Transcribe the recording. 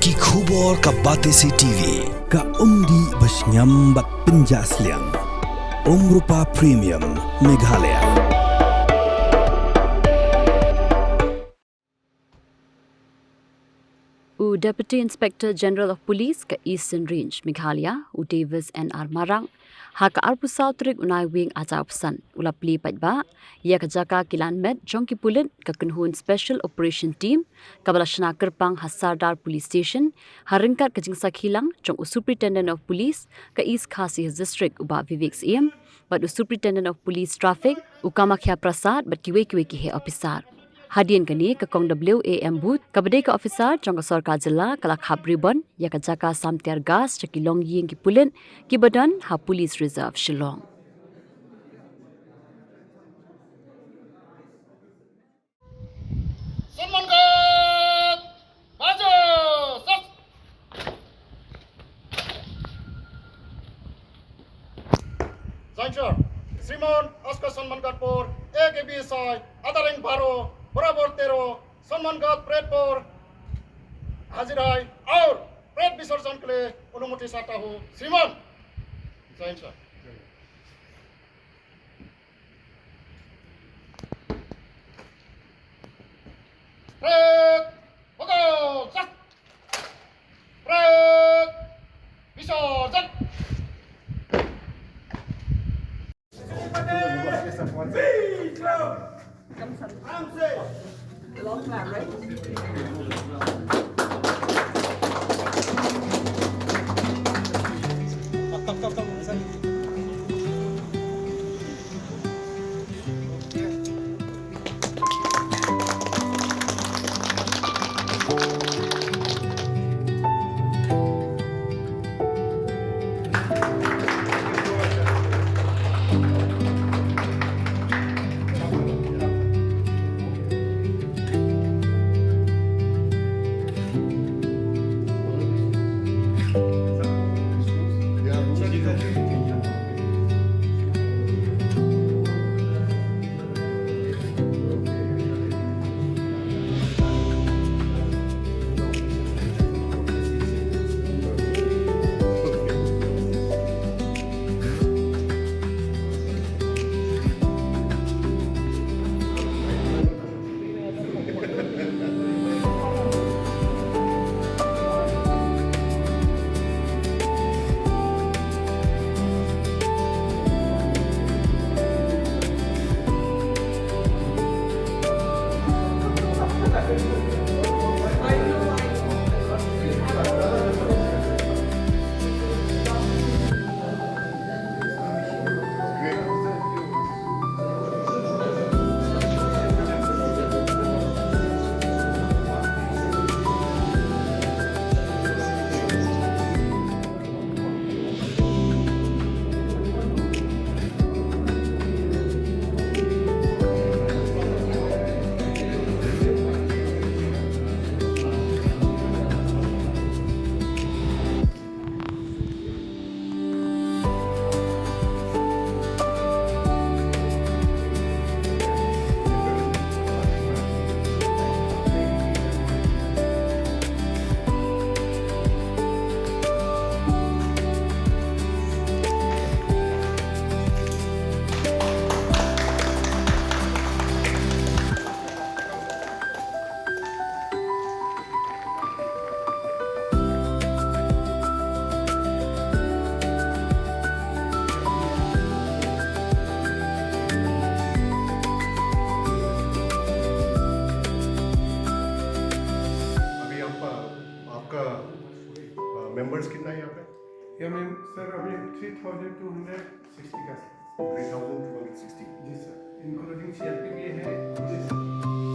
Ki khubor ka Batesi TV ka umdi basnyambak penjaslian Rupa Premium Meghalaya. Deputy Inspector General of Police ke Eastern Range Meghalaya, Davis N.R. Marang, haka arpusau trik unai wing aja opsan ulapli patba, ia kejaka kilan med jongki pulit ke kenhun Special Operation Team kabala shana kerpang Hasardar Police Station, haringkat kejingsak hilang jong Superintendent of Police ke East Khasi District uba Vivek Siem, bat Superintendent of Police Traffic Ukamakhya Prasad bat kiwe ki he officer. Hadian kini ke Kong WAM booth kabadai ke officer jangka Sarkar Jilla kalak hab ribbon ya ke jaka samtiar gas caki long ying ki pulen ki badan ha Police Reserve Shillong. Semangat! Maju! Stop! Sanction! Simon Oscar Sanmangatpur, AKBSI, Adaring Baro, बराबर 13 सम्मानगत parade पर हाजिर है और parade विसर्जन के लिए अनुमति चाहता हूँ श्रीमान जय हिंद सर परेड होगा सर परेड विसर्जन Long plan, right? मेंबर्स कितना है यहाँ पे? या मैम सर अभी 3260 का 3260 जी सर इंक्लूडिंग सीआरपी भी है जी सर